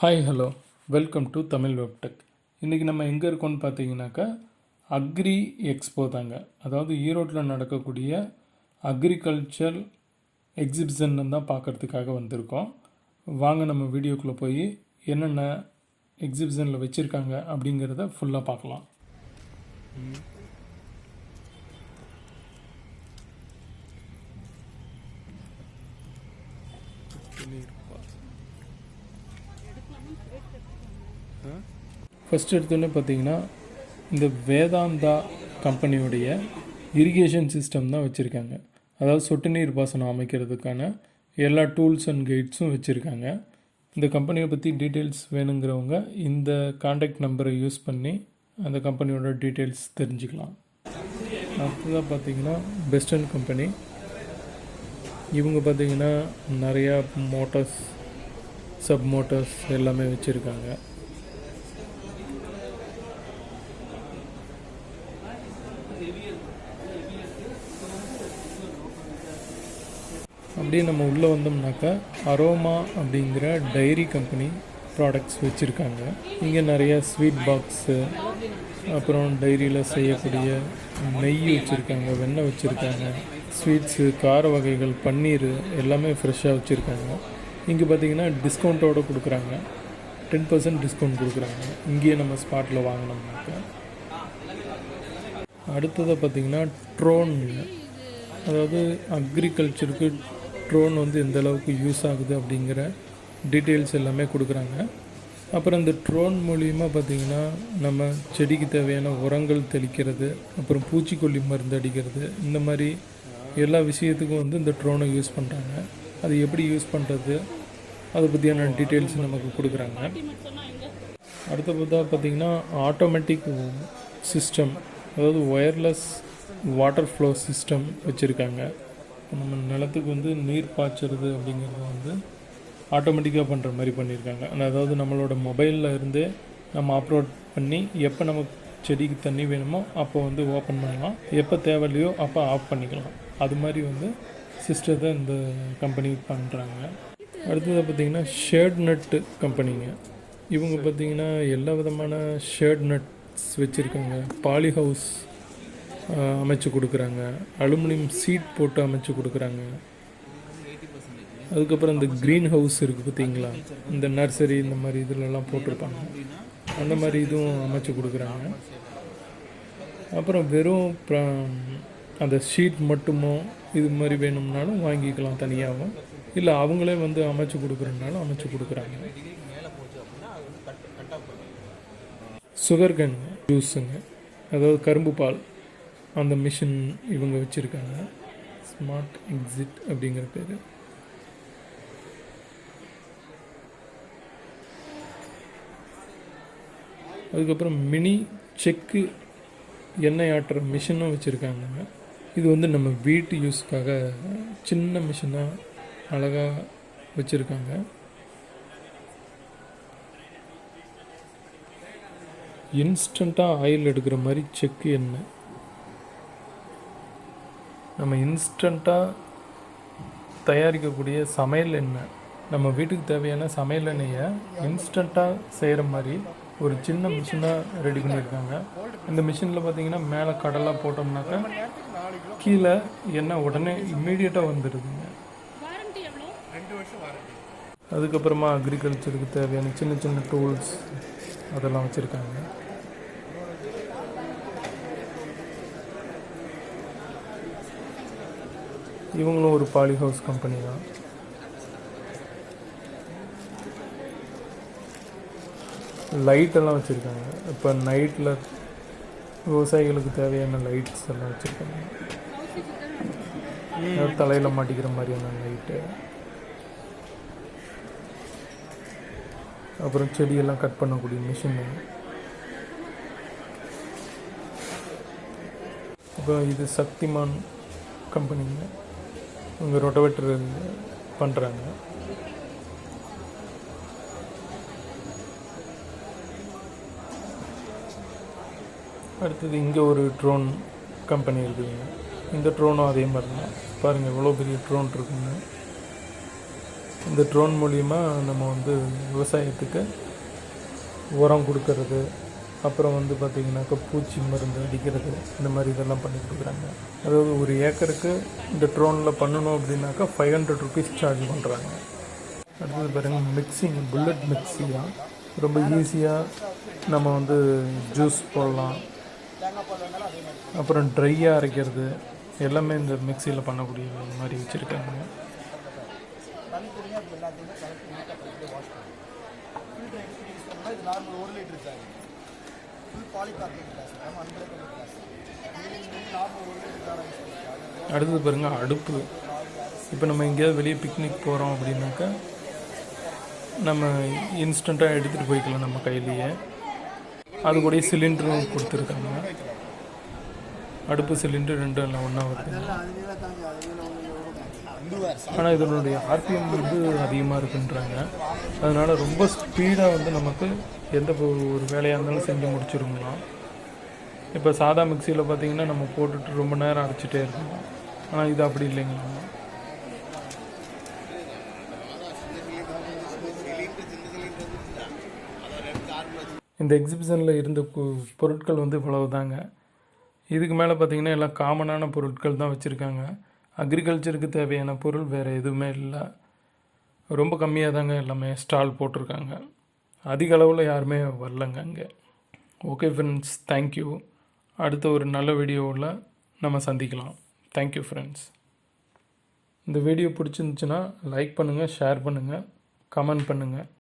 Hi hello welcome to Tamil வெப்டெக். இன்றைக்கி நம்ம எங்கே இருக்கோம்னு பார்த்தீங்கன்னாக்கா அக்ரி எக்ஸ்போ தாங்க. அதாவது ஈரோட்டில் நடக்கக்கூடிய அக்ரிகல்ச்சர் எக்ஸிபிஷன் தான் பார்க்குறதுக்காக வந்திருக்கோம். வாங்க நம்ம வீடியோக்குள்ளே போய் என்னென்ன எக்ஸிபிஷனில் வச்சுருக்காங்க அப்படிங்கிறத ஃபுல்லாக பார்க்கலாம். ஃபஸ்ட் எடுத்தோன்னே பார்த்தீங்கன்னா இந்த வேதாந்தா கம்பெனியுடைய இரிகேஷன் சிஸ்டம் தான் வச்சுருக்காங்க. அதாவது சொட்டு நீர் பாசனம் அமைக்கிறதுக்கான எல்லா டூல்ஸ் அண்ட் கைட்ஸும் வச்சுருக்காங்க. இந்த கம்பெனியை பற்றி டீட்டெயில்ஸ் வேணுங்கிறவங்க இந்த காண்டாக்ட் நம்பரை யூஸ் பண்ணி அந்த கம்பெனியோட டீட்டெயில்ஸ் தெரிஞ்சுக்கலாம். அடுத்ததாக பார்த்தீங்கன்னா பெஸ்டன் கம்பெனி. இவங்க பார்த்திங்கன்னா நிறையா மோட்டார்ஸ், சப் மோட்டார்ஸ் எல்லாமே வச்சுருக்காங்க. அப்படியே நம்ம உள்ளே வந்தோம்னாக்கா அரோமா அப்படிங்கிற டைரி கம்பெனி ப்ராடக்ட்ஸ் வச்சுருக்காங்க. இங்கே நிறையா ஸ்வீட் பாக்ஸு, அப்புறம் டைரியில் செய்யக்கூடிய நெய் வச்சுருக்காங்க, வெண்ணெய் வச்சுருக்காங்க, ஸ்வீட்ஸு, கார வகைகள், பன்னீர் எல்லாமே ஃப்ரெஷ்ஷாக வச்சுருக்காங்க. இங்கே பார்த்திங்கன்னா டிஸ்கவுண்ட்டோடு கொடுக்குறாங்க, 10% டிஸ்கவுண்ட் கொடுக்குறாங்க இங்கேயே நம்ம ஸ்பாட்டில் வாங்கினோம்னாக்கா. அடுத்ததை பார்த்திங்கன்னா ட்ரோன், அதாவது அக்ரிகல்ச்சருக்கு ட்ரோன் எந்த அளவுக்கு யூஸ் ஆகுது அப்படிங்கிற டீட்டெயில்ஸ் எல்லாமே கொடுக்குறாங்க. அப்புறம் இந்த ட்ரோன் மூலிமா பார்த்திங்கன்னா நம்ம செடிக்கு தேவையான உரங்கள் தெளிக்கிறது, அப்புறம் பூச்சிக்கொல்லி மருந்து அடிக்கிறது, இந்த மாதிரி எல்லா விஷயத்துக்கும் இந்த ட்ரோனை யூஸ் பண்ணுறாங்க. அது எப்படி யூஸ் பண்ணுறது அதை பற்றியான டீட்டெயில்ஸ் நமக்கு கொடுக்குறாங்க. அடுத்ததாக பார்த்திங்கன்னா ஆட்டோமேட்டிக் சிஸ்டம், அதாவது ஒயர்லெஸ் வாட்டர் ஃப்ளோ சிஸ்டம் வச்சுருக்காங்க. நம்ம நிலத்துக்கு நீர் பாய்ச்சறது அப்படிங்கிறது ஆட்டோமேட்டிக்காக பண்ணுற மாதிரி பண்ணியிருக்காங்க. அதாவது நம்மளோட மொபைலில் இருந்தே நம்ம அப்லோட் பண்ணி எப்போ நமக்கு செடிக்கு தண்ணி வேணுமோ அப்போ ஓப்பன் பண்ணலாம், எப்போ தேவையில்லையோ அப்போ ஆஃப் பண்ணிக்கலாம். அது மாதிரி சிஸ்டத்தை இந்த கம்பெனி பண்ணுறாங்க. அடுத்தது பார்த்திங்கன்னா ஷேட் நட்டு கம்பெனிங்க. இவங்க பார்த்திங்கன்னா எல்லா விதமான ஷேட் நட்ஸ் வச்சுருக்காங்க. பாலி ஹவுஸ் அமைச்சு கொடுக்குறாங்க, அலுமினியம் சீட் போட்டு அமைச்சு கொடுக்குறாங்க. அதுக்கப்புறம் இந்த க்ரீன் ஹவுஸ் இருக்குது பார்த்திங்களா, இந்த நர்சரி இந்த மாதிரி இதிலெல்லாம் போட்டிருப்பாங்க, அந்த மாதிரி இதுவும் அமைச்சு கொடுக்குறாங்க. அப்புறம் வெறும் அந்த ஷீட் மட்டுமோ இது மாதிரி வேணும்னாலும் வாங்கிக்கலாம் தனியாகவும், இல்லை அவங்களே அமைச்சு கொடுக்குறதுனாலும் அமைச்சு கொடுக்குறாங்க. சுகர் கேன் ஜூஸுங்க, அதாவது கரும்பு பால், அந்த மிஷின் இவங்க வச்சுருக்காங்க. ஸ்மார்ட் எக்ஸிட் அப்படிங்கிற பேர். அதுக்கப்புறம் மினி செக்கு எண்ணெய் ஆட்டுற மிஷினும் வச்சுருக்காங்க. இது நம்ம வீட்டு யூஸ்க்காக சின்ன மிஷினாக அழகாக வச்சுருக்காங்க. இன்ஸ்டண்ட்டாக ஆயில் எடுக்கிற மாதிரி செக்கு எண்ணெய். நம்ம இன்ஸ்டண்ட்டாக தயாரிக்கக்கூடிய சமையல் எண்ணெய், நம்ம வீட்டுக்கு தேவையான சமையல் எண்ணெயை இன்ஸ்டண்ட்டாக செய்கிற மாதிரி ஒரு சின்ன மிஷினாக ரெடி பண்ணியிருக்காங்க. இந்த மிஷினில் பார்த்திங்கன்னா மேலே கடலாக போட்டோம்னாக்கா கீழே எண்ணெய் உடனே இம்மீடியட்டாக வந்துடுதுங்க. அதுக்கப்புறமா அக்ரிகல்ச்சருக்கு தேவையான சின்ன சின்ன டூல்ஸ் அதெல்லாம் வச்சுருக்காங்க. இவங்களும் ஒரு பாலி ஹவுஸ் கம்பெனி தான். லைட்டெல்லாம் வச்சுருக்காங்க. இப்போ நைட்டில் விவசாயிகளுக்கு தேவையான லைட்ஸ் எல்லாம் வச்சுருக்காங்க. தலையில் மாட்டிக்கிற மாதிரியான லைட்டு, அப்புறம் செடியெல்லாம் கட் பண்ணக்கூடிய மிஷினு. அப்புறம் இது சக்திமான் கம்பெனிங்க, இவங்க ரொட்டவேட்டர் பண்ணுறாங்க. அடுத்தது இங்கே ஒரு ட்ரோன் கம்பெனி இருக்குதுங்க. இந்த ட்ரோனும் அதே மாதிரி தான். பாருங்கள் எவ்வளோ பெரிய ட்ரோன் இருக்குங்க. இந்த ட்ரோன் மூலிமா நம்ம வந்து விவசாயத்துக்கு உரம் கொடுக்கறது, அப்புறம் வந்து பார்த்திங்கனாக்கா பூச்சி மருந்து அடிக்கிறது, இந்த மாதிரி இதெல்லாம் பண்ணி கொடுக்குறாங்க. அதாவது ஒரு ஏக்கருக்கு இந்த ட்ரோனில் பண்ணணும் அப்படின்னாக்கா 500 ருபீஸ் சார்ஜ் பண்ணுறாங்க. அடுத்தது பாருங்கள், மிக்சிங், புல்லட் மிக்ஸி தான். ரொம்ப ஈஸியாக நம்ம வந்து ஜூஸ் போடலாம், அப்புறம் ட்ரையாக அரைக்கிறது எல்லாமே இந்த மிக்சியில் பண்ணக்கூடிய மாதிரி வச்சுருக்காங்க. அடுத்தது பாருங்கள், அடுப்பு. இப்போ நம்ம எங்கேயாவது வெளியே பிக்னிக் போகிறோம் அப்படின்னாக்கா நம்ம இன்ஸ்டண்ட்டாக எடுத்துகிட்டு போய்க்கலாம் நம்ம கையிலேயே. அது கூட சிலிண்டரும் கொடுத்துருக்காங்க. அடுப்பு சிலிண்டர் ரெண்டும் எல்லாம் ஒன்றா வருது. ஆனால் இதனுடைய ஆர்பிஎம் வந்து அதிகமாக இருக்குன்றாங்க. அதனால் ரொம்ப ஸ்பீடாக வந்து நமக்கு எந்த ஒரு வேலையாக இருந்தாலும் செஞ்சு முடிச்சிருங்களாம். இப்போ சாதா மிக்சியில் பார்த்திங்கன்னா நம்ம போட்டுட்டு ரொம்ப நேரம் அரைச்சிட்டே இருக்கணும். ஆனால் இது அப்படி இல்லைங்களா. இந்த எக்ஸிபிஷனில் இருந்த பொருட்கள் வந்து இவ்வளவு தாங்க. இதுக்கு மேலே பார்த்திங்கன்னா எல்லாம் காமனான பொருட்கள் தான் வச்சுருக்காங்க. அக்ரிகல்ச்சருக்கு தேவையான பொருள் வேறு எதுவுமே இல்லை. ரொம்ப கம்மியாக தாங்க எல்லாமே ஸ்டால் போட்டிருக்காங்க. அதிக அளவில் யாருமே வரலங்க அங்கே. Okay friends, thank you. அடுத்த ஒரு நல்ல வீடியோவில் நம்ம சந்திக்கலாம். Thank you friends. இந்த வீடியோ பிடிச்சிருந்துச்சுன்னா லைக் பண்ணுங்கள், ஷேர் பண்ணுங்கள், கமெண்ட் பண்ணுங்கள்.